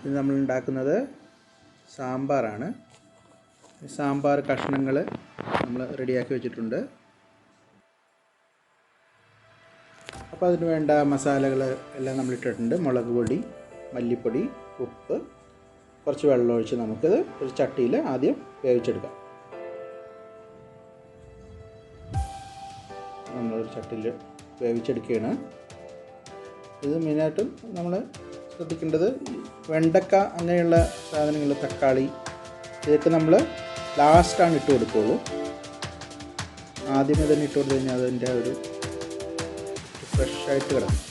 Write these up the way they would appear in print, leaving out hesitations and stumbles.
ഇത് നമ്മൾ ഉണ്ടാക്കുന്നത് സാമ്പാറാണ്. സാമ്പാർ കഷ്ണങ്ങൾ നമ്മൾ റെഡിയാക്കി വെച്ചിട്ടുണ്ട്. അപ്പോൾ അതിന് വേണ്ട മസാലകൾ എല്ലാം നമ്മൾ ഇട്ടിട്ടുണ്ട്. മുളക് പൊടി, മല്ലിപ്പൊടി, ഉപ്പ്, കുറച്ച് വെള്ളം ഒഴിച്ച് നമുക്കിത് ഒരു ചട്ടിയിൽ ആദ്യം വേവിച്ചെടുക്കാം. നമ്മളൊരു ചട്ടിയിൽ വേവിച്ചെടുക്കുകയാണ്. ഇത് മെയിനായിട്ടും നമ്മൾ ശ്രദ്ധിക്കേണ്ടത് വെണ്ടക്ക അങ്ങനെയുള്ള സാധനങ്ങൾ, തക്കാളി, ഇതൊക്കെ നമ്മൾ ലാസ്റ്റാണ് ഇട്ട് കൊടുക്കുകയുള്ളൂ. ആദ്യമേ തന്നെ ഇട്ട് കൊടുത്തു കഴിഞ്ഞാൽ അതിൻ്റെ ഒരു ഫ്രഷായിട്ട് കിടക്കും.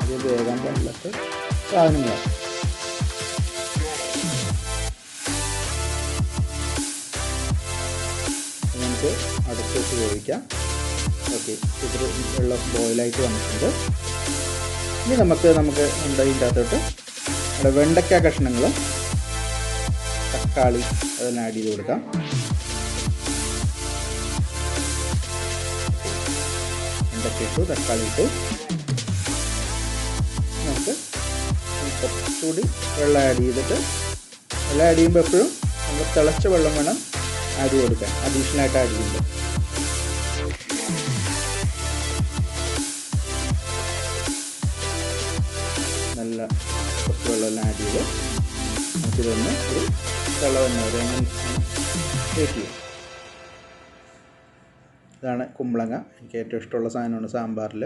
അത് വേഗം പാടില്ലാത്ത സാധനങ്ങളാണ്. നമുക്ക് അടുത്ത് വെച്ച് വേവിക്കാം. ഓക്കെ, ഇത്തിരി വെള്ളം ബോയിലായിട്ട് വന്നിട്ടുണ്ട്. ഇനി നമുക്ക് ഇതിൻ്റെ അകത്തോട്ട് നമ്മുടെ വെണ്ടയ്ക്ക കഷ്ണങ്ങളും തക്കാളി അതെല്ലാം ആഡ് ചെയ്ത് കൊടുക്കാം. വെണ്ടയ്ക്ക ഇട്ടു, തക്കാളി ഇട്ടു. നമുക്ക് കുറച്ചുകൂടി വെള്ളം ആഡ് ചെയ്തിട്ട്, വെള്ളം ആഡ് ചെയ്യുമ്പോൾ എപ്പോഴും നമ്മൾ തിളച്ച വെള്ളം വേണം ആഡ് ചെയ്ത് കൊടുക്കാൻ, അഡീഷണലായിട്ട് ആഡ് ചെയ്യുമ്പോൾ. നല്ല കുറച്ച് വെള്ളമെല്ലാം ആഡ് ചെയ്ത് നമുക്കിതൊന്ന് ഒരു തിളവെണ്ണ വെയിറ്റ് ചെയ്യും. ഇതാണ് കുമ്പളങ്ങ. എനിക്ക് ഏറ്റവും ഇഷ്ടമുള്ള സാധനമാണ് സാമ്പാറിൽ.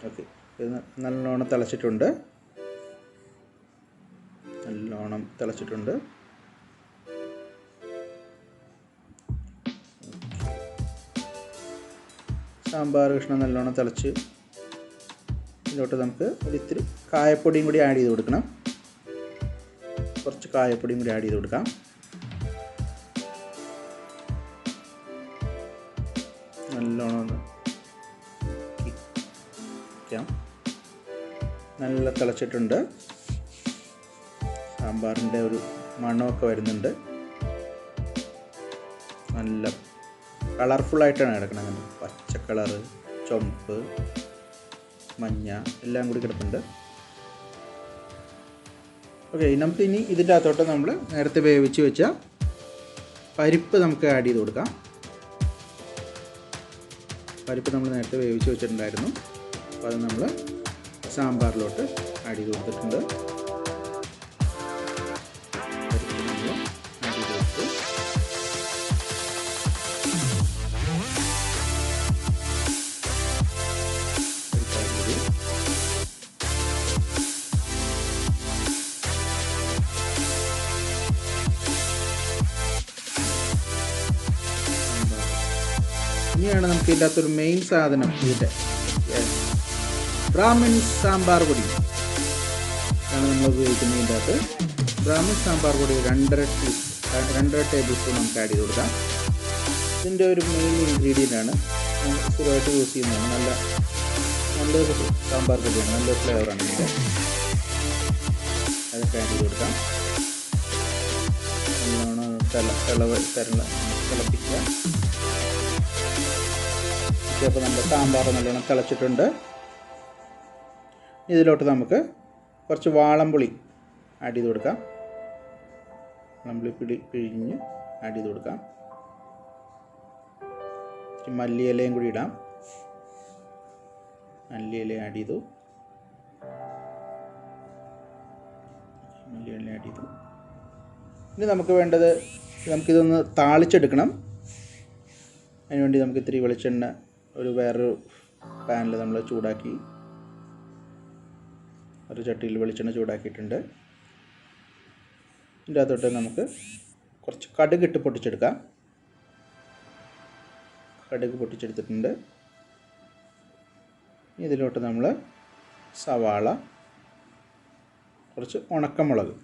ഓക്കെ, ഇത് നല്ലോണം തിളച്ചിട്ടുണ്ട്. സാമ്പാർ കഷ്ണം നല്ലോണം തിളച്ച് ഇതിലോട്ട് നമുക്ക് ഒരിത്തിരി കായപ്പൊടിയും കൂടി ആഡ് ചെയ്ത് കൊടുക്കണം. കുറച്ച് കായപ്പൊടിയും കൂടി ആഡ് ചെയ്ത് കൊടുക്കാം. നല്ലോണം ഒന്ന് വയ്ക്കാം. നല്ല തിളച്ചിട്ടുണ്ട്. സാമ്പാറിൻ്റെ ഒരു മണമൊക്കെ വരുന്നുണ്ട്. നല്ല കളർഫുള്ളായിട്ടാണ് കിടക്കുന്നത്. പച്ച കളറ്, ചുവപ്പ്, മഞ്ഞ എല്ലാം കൂടി കിടപ്പുണ്ട്. ഓക്കെ, നമുക്കിനി ഇതിൻ്റെ അകത്തോട്ട് നമ്മൾ നേരത്തെ വേവിച്ച് വെച്ച പരിപ്പ് നമുക്ക് ആഡ് ചെയ്ത് കൊടുക്കാം. പരിപ്പ് നമ്മൾ നേരത്തെ വേവിച്ച് വെച്ചിട്ടുണ്ടായിരുന്നു. അപ്പോൾ അത് നമ്മൾ സാമ്പാറിലോട്ട് ആഡ് ചെയ്ത് കൊടുത്തിട്ടുണ്ട്. ഇനിയാണ് നമുക്ക് ഇതിൻ്റെ അകത്തൊരു മെയിൻ സാധനം, ഇതിൻ്റെ ബ്രാഹ്മിൻ സാമ്പാർ പൊടി ആണ് നമ്മൾ ഉപയോഗിക്കുന്നത്. ഇതിൻ്റെ അകത്ത് ബ്രാഹ്മിൻ സാമ്പാർ പൊടി 2.5 ടേബിൾ സ്പൂൺ നമുക്ക് ആഡ് ചെയ്ത് കൊടുക്കാം. ഇതിൻ്റെ ഒരു മെയിൻ ഇൻഗ്രീഡിയൻ്റ് ആണ്, സ്ഥിരമായിട്ട് യൂസ് ചെയ്യുന്നതാണ്. നല്ലൊരു സാമ്പാർ പൊടിയാണ്, നല്ലൊരു ഫ്ലേവറാണ് ഇതിൻ്റെ. അതൊക്കെ ആഡ് ചെയ്ത് കൊടുക്കാം. നല്ലോണം തിളപ്പിക്കുക. അപ്പോൾ നമ്മുടെ സാമ്പാർ നല്ലോണം തിളച്ചിട്ടുണ്ട്. ഇതിലോട്ട് നമുക്ക് കുറച്ച് വാളംപുളി ആഡ് ചെയ്ത് കൊടുക്കാം. വാളംപുളി പിഴിഞ്ഞ് ആഡ് ചെയ്ത് കൊടുക്കാം. മല്ലിയിലയും കൂടി ഇടാം. മല്ലിയില ആഡ് ചെയ്തു. ഇനി നമുക്ക് വേണ്ടത്, നമുക്കിതൊന്ന് താളിച്ചെടുക്കണം. അതിനുവേണ്ടി നമുക്ക് ഇത്തിരി വെളിച്ചെണ്ണ വേറൊരു പാനിൽ നമ്മൾ ചൂടാക്കി, ഒരു ചട്ടിയിൽ വെളിച്ചെണ്ണ ചൂടാക്കിയിട്ടുണ്ട്. ഇതിൻ്റെ അകത്തോട്ട് നമുക്ക് കുറച്ച് കടുക് ഇട്ട് പൊട്ടിച്ചെടുക്കാം. കടുക് പൊട്ടിച്ചെടുത്തിട്ടുണ്ട്. ഇതിലോട്ട് നമ്മൾ സവാള, കുറച്ച് ഉണക്കമുളക്,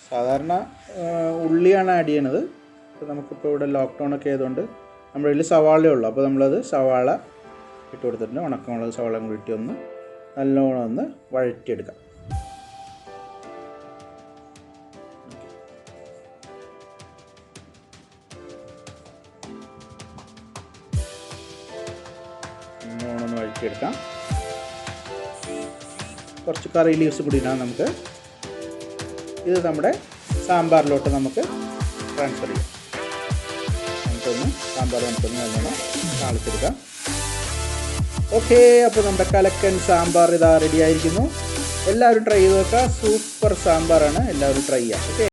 സാധാരണ ഉള്ളിയാണ് ആഡ് ചെയ്യണത്. അപ്പോൾ നമുക്കിപ്പോൾ ഇവിടെ ലോക്ക്ഡൗണൊക്കെ ആയതുകൊണ്ട് നമ്മുടെ കയ്യിൽ സവാളയേ ഉള്ളൂ. അപ്പോൾ നമ്മളത് സവാള ഇട്ട് കൊടുത്തിട്ടുണ്ട്. ഉണക്കമുളക്, സവാള കൂടി ഇട്ട് ഒന്ന് നല്ലോണം ഒന്ന് വഴറ്റിയെടുക്കാം. നല്ലോണം ഒന്ന് വഴറ്റിയെടുക്കാം. കുറച്ച് കറി ലീവ്സ് കൂടി ഇടാം നമുക്ക്. ഇത് നമ്മുടെ സാമ്പാറിലോട്ട് നമുക്ക് ട്രാൻസ്ഫർ ചെയ്യാം. സാമ്പാർ നമുക്കൊന്ന് നല്ലോണം താളിച്ചെടുക്കാം. ഓക്കെ, അപ്പോൾ നമ്മുടെ കലക്കൻ സാമ്പാർ ഇതാ റെഡി ആയിരിക്കുന്നു. എല്ലാവരും ട്രൈ ചെയ്ത് നോക്കുക. സൂപ്പർ സാമ്പാറാണ്, എല്ലാവരും ട്രൈ ചെയ്യാം. ഓക്കെ.